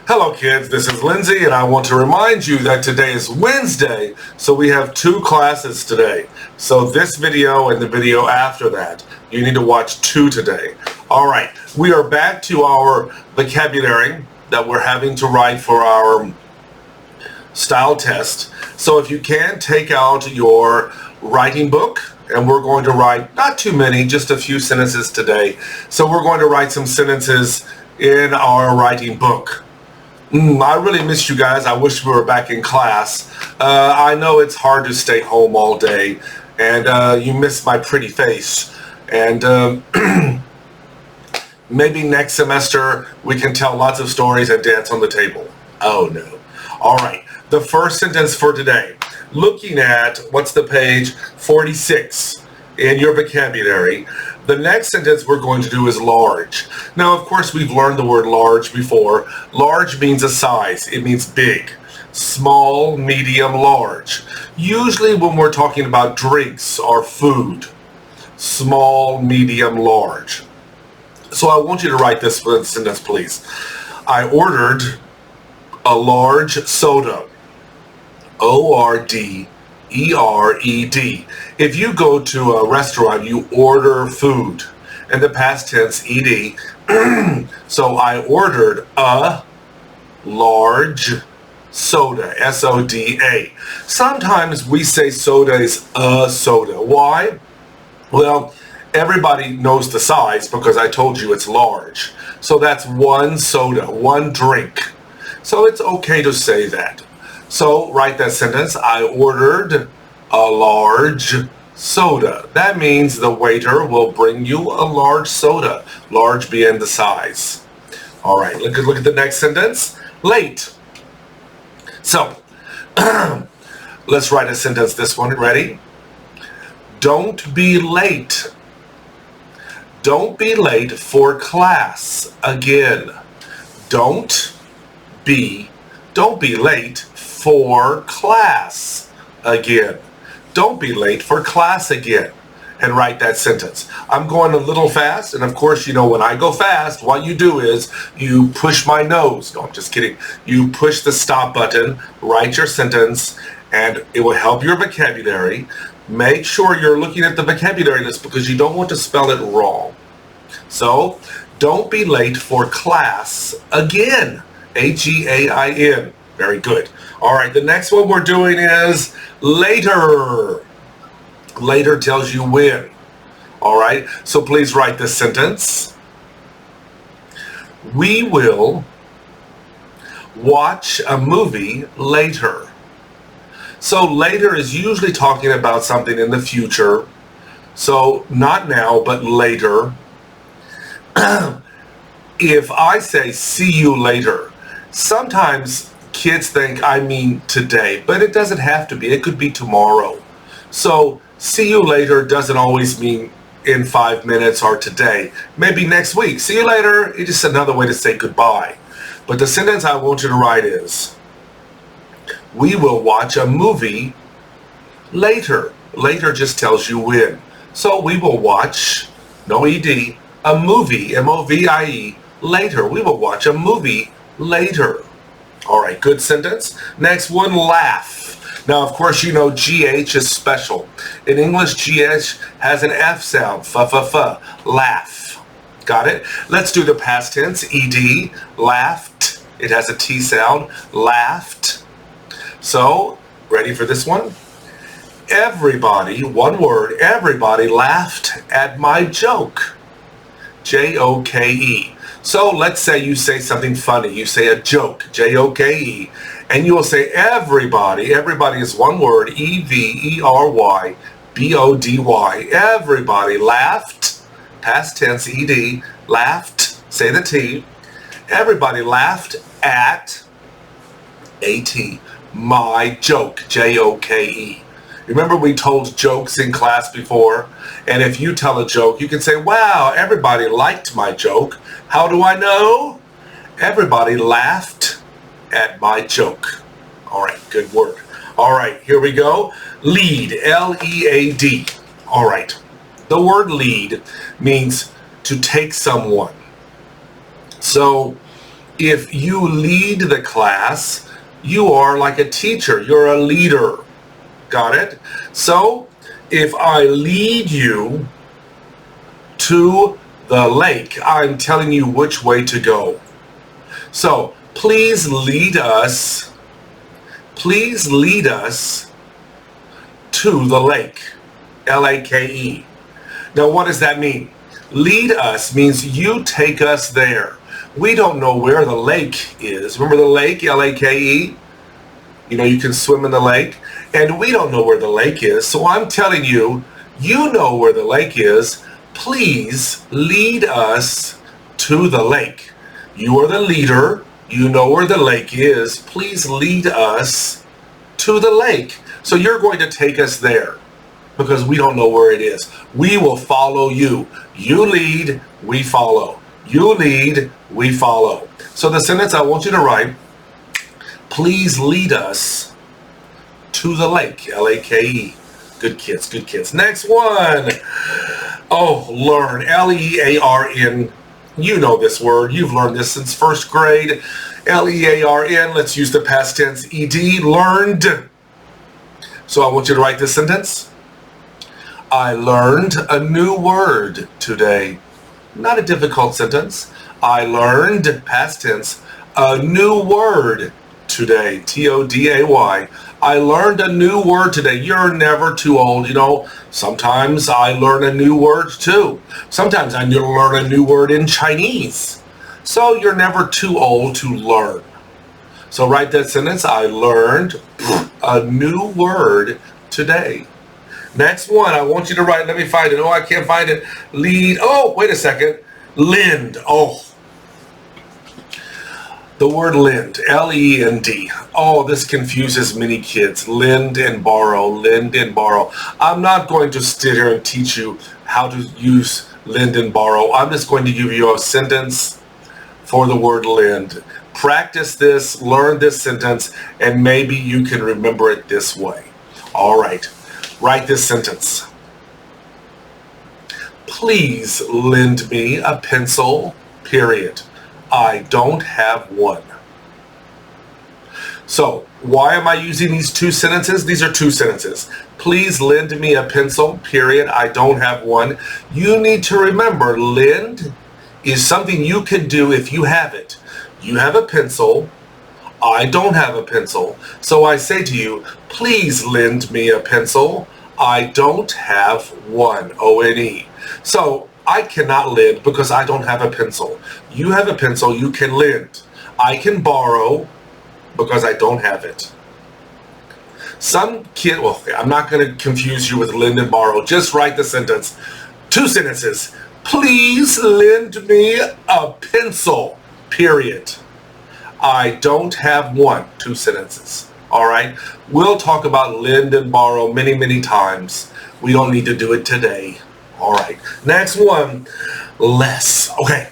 Hello kids, this is Lindsay and I want to remind you that today is Wednesday, so we have 2 classes today. So this video and the video after that, you need to watch 2 today. Alright, we are back to our vocabulary that we're having to write for our style test. So if you can, take out your writing book and we're going to write not too many, just a few sentences today. So we're going to write some sentences in our writing book. I really missed you guys. I wish we were back in class. I know it's hard to stay home all day, and you miss my pretty face. And maybe next semester we can tell lots of stories and dance on the table. Oh no. All right. The first sentence for today. Looking at, what's the page? 46 in your vocabulary. The next sentence we're going to do is large. Now, of course, we've learned the word large before. Large means a size. It means big. Small, medium, large. Usually when we're talking about drinks or food. Small, medium, large. So I want you to write this sentence, please. I ordered a large soda. O-R-D-E-R-E-D. If you go to a restaurant, you order food. In the past tense, ed. So I ordered a large soda, S-O-D-A. Sometimes we say soda is a soda. Why? Well, everybody knows the size because I told you it's large. So that's one soda, one drink. So it's okay to say that. So write that sentence. I ordered a large soda. That means the waiter will bring you a large soda. Large being the size. All right, look at the next sentence. Late. So let's write a sentence. This one, ready? Don't be late. Don't be late for class again. Don't be late for class again. Don't be late for class again. And write that sentence. I'm going a little fast, and of course, you know, when I go fast, what you do is you push my nose. No, I'm just kidding. You push the stop button, write your sentence, and it will help your vocabulary. Make sure you're looking at the vocabulary list because you don't want to spell it wrong. So, don't be late for class again. Again. Very good. All right, the next one we're doing is later. Later tells you when. All right, so please write this sentence. We will watch a movie later. So later is usually talking about something in the future. So not now, but later. If I say see you later, sometimes kids think I mean today, but it doesn't have to be. It could be tomorrow. So see you later doesn't always mean in 5 minutes or today. Maybe next week. See you later. It's just another way to say goodbye. But the sentence I want you to write is, we will watch a movie later. Later just tells you when. So we will watch, no ed, a movie, M-O-V-I-E, later. We will watch a movie later. All right, good sentence. Next one, laugh. Now, of course, you know GH is special. In English, GH has an F sound, f-f-f, laugh. Got it? Let's do the past tense, ed, laughed. It has a T sound, laughed. So, ready for this one? Everybody, one word, everybody laughed at my joke. J-O-K-E. So let's say you say something funny. You say a joke, J-O-K-E, and you will say everybody. Everybody is one word, E-V-E-R-Y, B-O-D-Y. Everybody laughed, past tense, ed, laughed, say the T. Everybody laughed at, A-T, my joke, J-O-K-E. Remember we told jokes in class before? And if you tell a joke, you can say, wow, everybody liked my joke. How do I know? Everybody laughed at my joke. All right, good word. All right, here we go. Lead, L-E-A-D. All right, the word lead means to take someone. So If you lead the class, you are like a teacher. You're a leader. Got it? So if I lead you to the lake, I'm telling you which way to go. So please lead us. Please lead us to the lake. L-A-K-E. Now what does that mean? Lead us means you take us there. We don't know where the lake is. Remember the lake, L-A-K-E? You know, you can swim in the lake. And we don't know where the lake is. So I'm telling you, you know where the lake is. Please lead us to the lake. You are the leader. You know where the lake is. Please lead us to the lake. So you're going to take us there because we don't know where it is. We will follow you. You lead, we follow. You lead, we follow. So the sentence I want you to write, please lead us to the lake, L-A-K-E. Good kids, good kids. Next one. Oh, learn, L-E-A-R-N. You know this word. You've learned this since first grade. L-E-A-R-N. Let's use the past tense, ed, learned. So I want you to write this sentence. I learned a new word today. Not a difficult sentence. I learned, past tense, a new word today. T-O-D-A-Y. I learned a new word today. You're never too old. You know, sometimes I learn a new word too. Sometimes I learn a new word in Chinese. So you're never too old to learn. So write that sentence. I learned a new word today. Next one, I want you to write, let me find it. Oh, I can't find it. Lead. Oh, wait a second. Lend. Oh. The word lend, L-E-N-D. Oh, this confuses many kids. Lend and borrow, lend and borrow. I'm not going to sit here and teach you how to use lend and borrow. I'm just going to give you a sentence for the word lend. Practice this, learn this sentence, and maybe you can remember it this way. All right, write this sentence. Please lend me a pencil, period. I don't have one. So why am I using these two sentences? These are two sentences. Please lend me a pencil, period. I don't have one. You need to remember, lend is something you can do if you have it. You have a pencil. I don't have a pencil. So I say to you, please lend me a pencil. I don't have one, O-N-E. So I cannot lend because I don't have a pencil. You have a pencil, you can lend. I can borrow because I don't have it. Some kid, well, I'm not going to confuse you with lend and borrow. Just write the sentence. Two sentences. Please lend me a pencil, period. I don't have one. Two sentences. All right? We'll talk about lend and borrow many, many times. We don't need to do it today. All right. Next one. Less. Okay.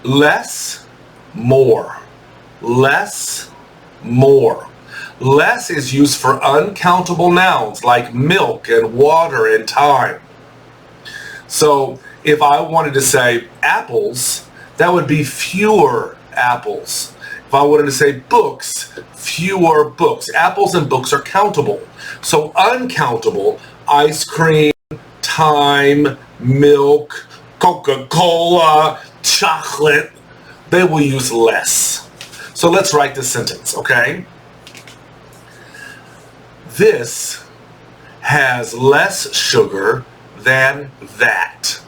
Less, more. Less, more. Less is used for uncountable nouns like milk and water and time. So if I wanted to say apples, that would be fewer apples. If I wanted to say books, fewer books. Apples and books are countable. So uncountable, ice cream, time, milk, Coca-Cola, chocolate, they will use less. So let's write this sentence, okay? This has less sugar than that.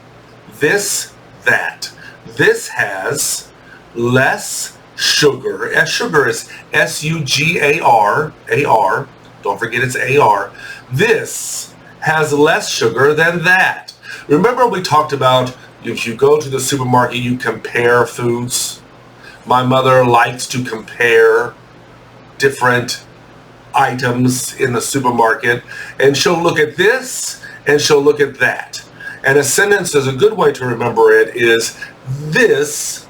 This, that. This has less sugar. Sugar is S-U-G-A-R, A-R. Don't forget it's A-R. This has less sugar than that. Remember we talked about if you go to the supermarket, you compare foods. My mother likes to compare different items in the supermarket, and she'll look at this and she'll look at that. And a sentence is a good way to remember it is this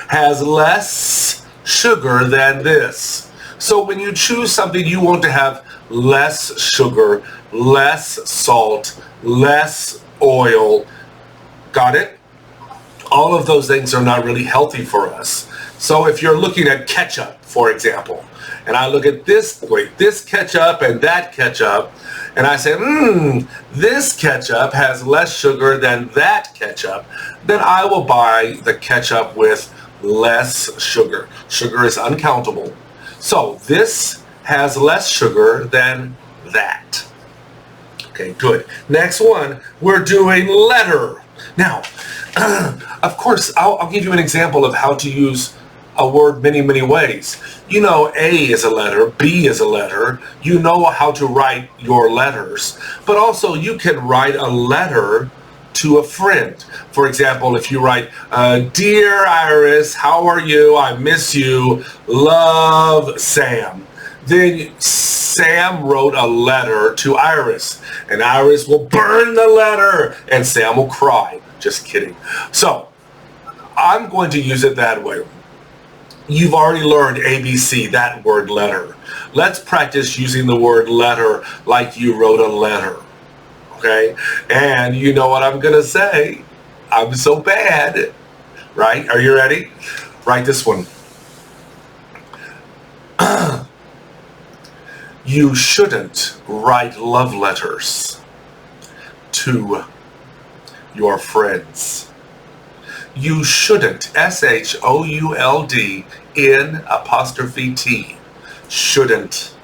has less sugar than this. So when you choose something, you want to have less sugar, less salt, less oil. Got it? All of those things are not really healthy for us. So if you're looking at ketchup, for example, and I look at this ketchup and that ketchup, and I say, this ketchup has less sugar than that ketchup, then I will buy the ketchup with less sugar. Sugar is uncountable. So this has less sugar than that. Okay, good. Next one, we're doing letter. Now, of course, I'll give you an example of how to use a word many, many ways. You know, A is a letter, B is a letter. You know how to write your letters. But also, you can write a letter to a friend. For example, if you write, Dear Iris, how are you? I miss you. Love, Sam. Then Sam wrote a letter to Iris, and Iris will burn the letter, and Sam will cry. Just kidding. So, I'm going to use it that way. You've already learned ABC, that word letter. Let's practice using the word letter like you wrote a letter. Okay? And you know what I'm going to say. I'm so bad. Right? Are you ready? Write this one. You shouldn't write love letters to your friends. You shouldn't, SHOULD, shouldn't.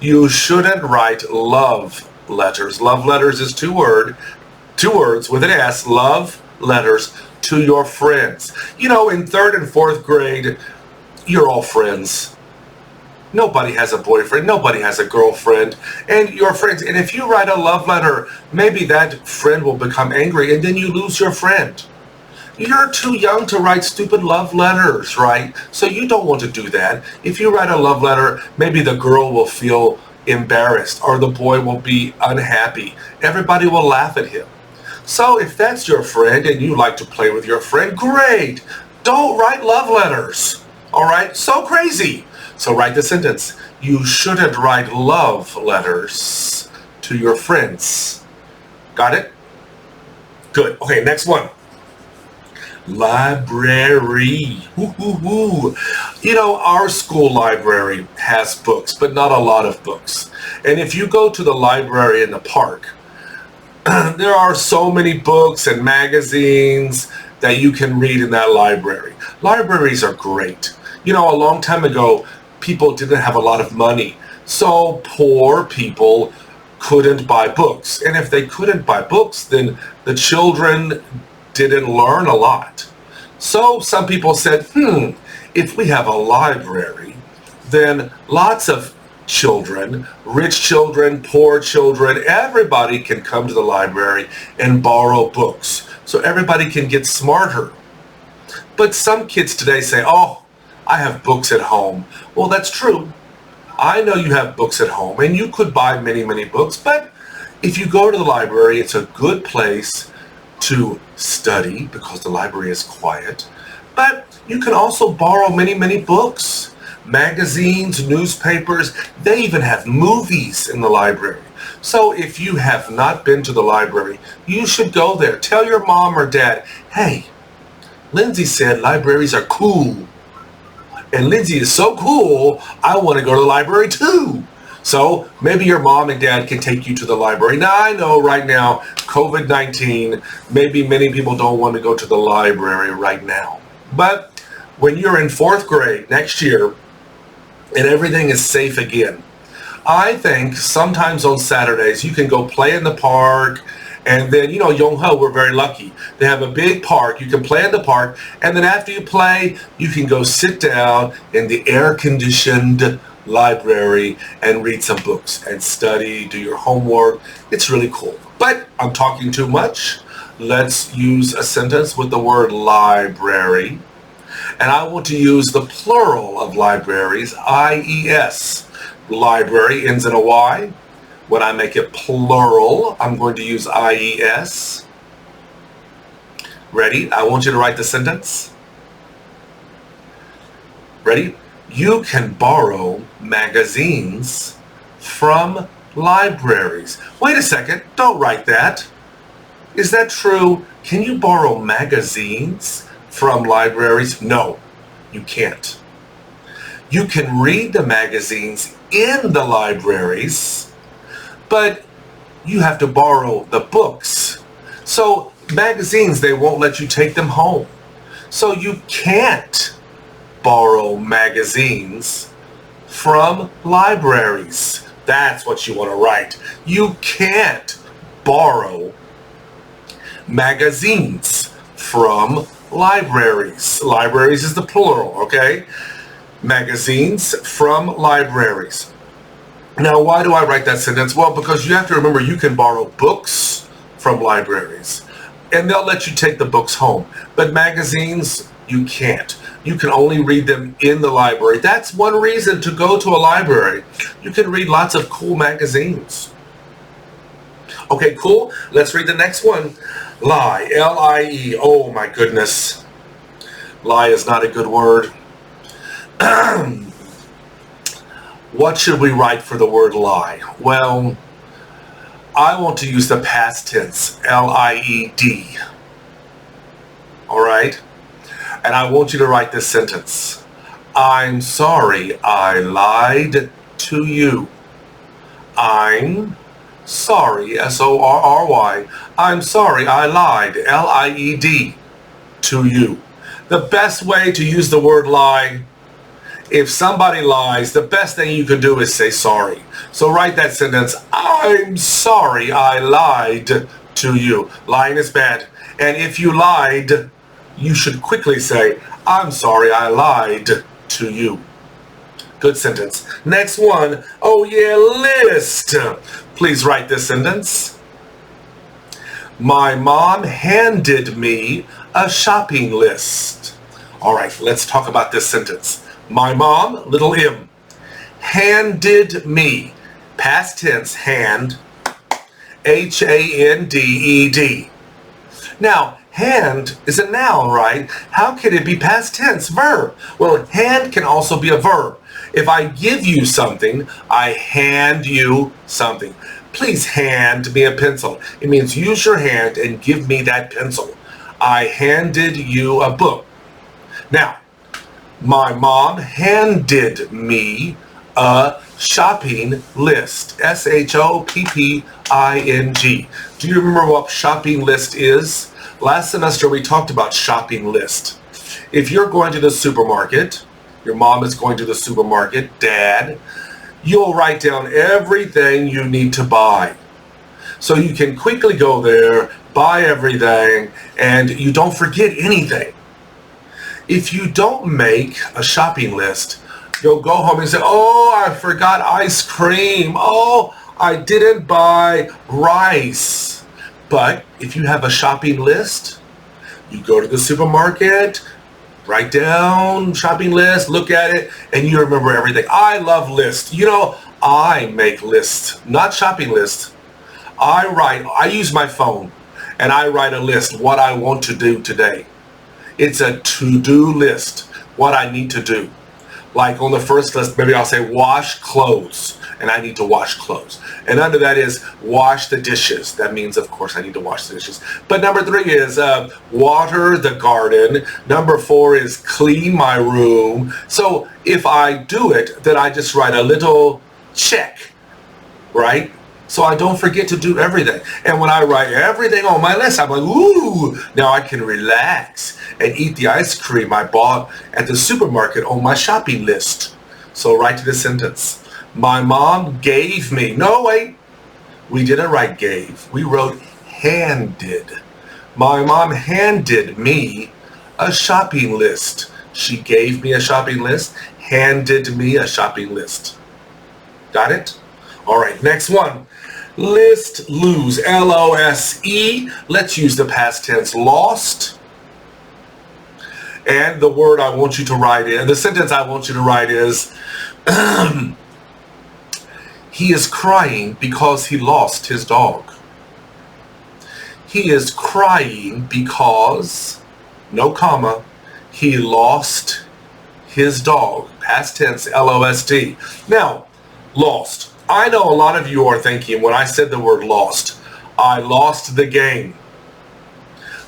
You shouldn't write love letters. Love letters is two words with an S, love letters to your friends. You know, in 3rd and 4th grade, you're all friends. Nobody has a boyfriend, nobody has a girlfriend, and your friends. And if you write a love letter, maybe that friend will become angry and then you lose your friend. You're too young to write stupid love letters, right? So you don't want to do that. If you write a love letter, maybe the girl will feel embarrassed or the boy will be unhappy. Everybody will laugh at him. So if that's your friend and you like to play with your friend, great. Don't write love letters. All right? So crazy. So write the sentence. You shouldn't write love letters to your friends. Got it? Good. Okay, next one. Library. Woo-hoo-hoo. You know, our school library has books, but not a lot of books. And if you go to the library in the park, there are so many books and magazines that you can read in that library. Libraries are great. You know, a long time ago, people didn't have a lot of money. So poor people couldn't buy books. And if they couldn't buy books, then the children didn't learn a lot. So some people said, if we have a library, then lots of children, rich children, poor children, everybody can come to the library and borrow books. So everybody can get smarter. But some kids today say, oh, I have books at home. Well, that's true. I know you have books at home and you could buy many, many books, but if you go to the library, it's a good place to study because the library is quiet. But you can also borrow many, many books, magazines, newspapers. They even have movies in the library. So if you have not been to the library, you should go there. Tell your mom or dad, hey, Lindsay said libraries are cool. And Lindsay is so cool, I want to go to the library too. So maybe your mom and dad can take you to the library. Now I know right now, COVID-19, maybe many people don't want to go to the library right now. But when you're in 4th grade next year and everything is safe again, I think sometimes on Saturdays you can go play in the park. And then, you know, Yongho, we're very lucky. They have a big park. You can play in the park. And then after you play, you can go sit down in the air-conditioned library and read some books and study, do your homework. It's really cool. But I'm talking too much. Let's use a sentence with the word library. And I want to use the plural of libraries, I-E-S. Library ends in a Y. When I make it plural, I'm going to use I-E-S. Ready? I want you to write the sentence. Ready? You can borrow magazines from libraries. Wait a second. Don't write that. Is that true? Can you borrow magazines from libraries? No, you can't. You can read the magazines in the libraries, but you have to borrow the books. So magazines, they won't let you take them home. So you can't borrow magazines from libraries. That's what you want to write. You can't borrow magazines from libraries. Libraries is the plural, okay? Magazines from libraries. Now, why do I write that sentence? Well, because you have to remember you can borrow books from libraries, and they'll let you take the books home. But magazines, you can't. You can only read them in the library. That's one reason to go to a library. You can read lots of cool magazines. Okay, cool. Let's read the next one. Lie, L-I-E. Oh my goodness. Lie is not a good word. What should we write for the word lie? Well, I want to use the past tense, L-I-E-D. All right? And I want you to write this sentence. I'm sorry I lied to you. I'm sorry, S-O-R-R-Y. I'm sorry I lied, L-I-E-D, to you. The best way to use the word lie, if somebody lies, the best thing you can do is say sorry. So write that sentence, I'm sorry I lied to you. Lying is bad. And if you lied, you should quickly say, I'm sorry I lied to you. Good sentence. Next one. Oh yeah, list. Please write this sentence. My mom handed me a shopping list. All right, let's talk about this sentence. My mom, little m, handed me, past tense, hand, H-A-N-D-E-D. Now, hand is a noun, right? How can it be past tense, verb? Well, hand can also be a verb. If I give you something, I hand you something. Please hand me a pencil. It means use your hand and give me that pencil. I handed you a book. Now, my mom handed me a shopping list. S-H-O-P-P-I-N-G. Do you remember what shopping list is? Last semester we talked about shopping list. If you're going to the supermarket, your mom is going to the supermarket, dad, you'll write down everything you need to buy. So you can quickly go there, buy everything, and you don't forget anything. If you don't make a shopping list, you'll go home and say, oh, I forgot ice cream. Oh, I didn't buy rice. But if you have a shopping list, you go to the supermarket, write down shopping list, look at it, and you remember everything. I love lists. You know, I make lists, not shopping lists. I use my phone and I write a list, what I want to do today. It's a to-do list, what I need to do. Like on the first list, maybe I'll say wash clothes, and I need to wash clothes. And under that is wash the dishes. That means, of course, I need to wash the dishes. But number 3 is water the garden. Number 4 is clean my room. So if I do it, then I just write a little check, right? So I don't forget to do everything. And when I write everything on my list, I'm like, ooh, now I can relax and eat the ice cream I bought at the supermarket on my shopping list. So write the sentence. My mom gave me, no wait, we didn't write gave, we wrote handed. My mom handed me a shopping list. She gave me a shopping list, handed me a shopping list. Got it? All right, next one. List, lose, L-O-S-E. Let's use the past tense, lost. And the word I want you to write in, the sentence I want you to write is, he is crying because he lost his dog. He is crying because, no comma, he lost his dog. Past tense, L-O-S-T. Now, lost. I know a lot of you are thinking when I said the word lost, I lost the game.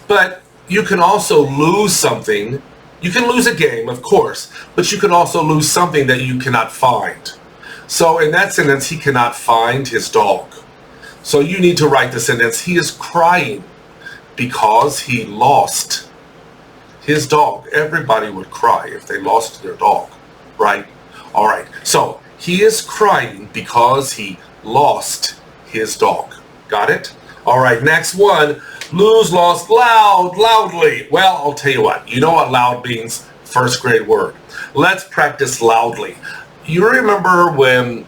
But you can also lose something. You can lose a game, of course, but you can also lose something that you cannot find. So in that sentence, he cannot find his dog. So you need to write the sentence, he is crying because he lost his dog. Everybody would cry if they lost their dog, right? All right, so he is crying because he lost his dog. Got it? All right, next one. Lose, lost, loudly. Well, I'll tell you what. You know what loud means? First grade word. Let's practice loudly. You remember when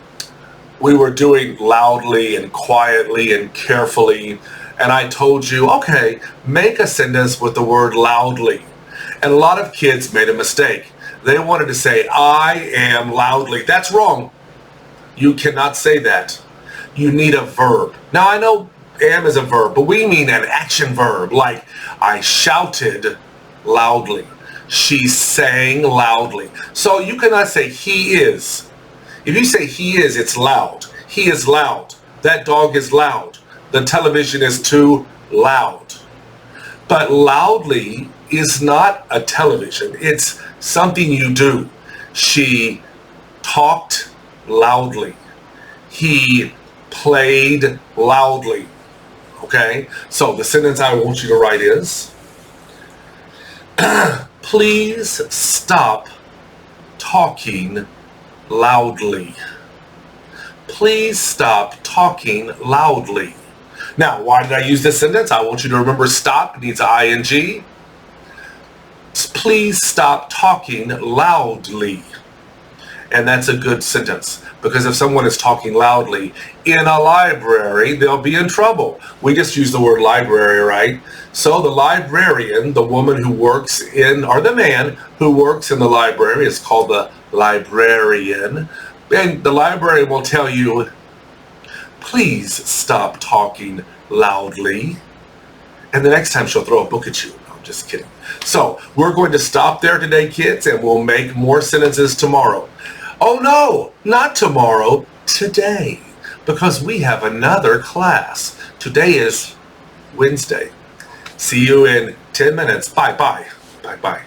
we were doing loudly and quietly and carefully, and I told you, okay, make a sentence with the word loudly. And a lot of kids made a mistake. They wanted to say, I am loudly. That's wrong. You cannot say that. You need a verb. Now, I know am is a verb, but we mean an action verb, like I shouted loudly. She sang loudly. So you cannot say he is. If you say he is, it's loud. He is loud. That dog is loud. The television is too loud. But loudly is not a television. It's something you do. She talked loudly. He played loudly. Okay? So the sentence I want you to write is, please stop talking loudly. Please stop talking loudly. Now, why did I use this sentence? I want you to remember stop needs an ing. Please stop talking loudly. And that's a good sentence, because if someone is talking loudly in a library, they'll be in trouble. We just use the word library, right? So the librarian, the woman who works in, or the man who works in the library is called the librarian. And the librarian will tell you, please stop talking loudly. And the next time she'll throw a book at you. No, I'm just kidding. So we're going to stop there today, kids, and we'll make more sentences tomorrow. Oh no, not tomorrow, today, because we have another class. Today is Wednesday. See you in 10 minutes. Bye-bye. Bye-bye.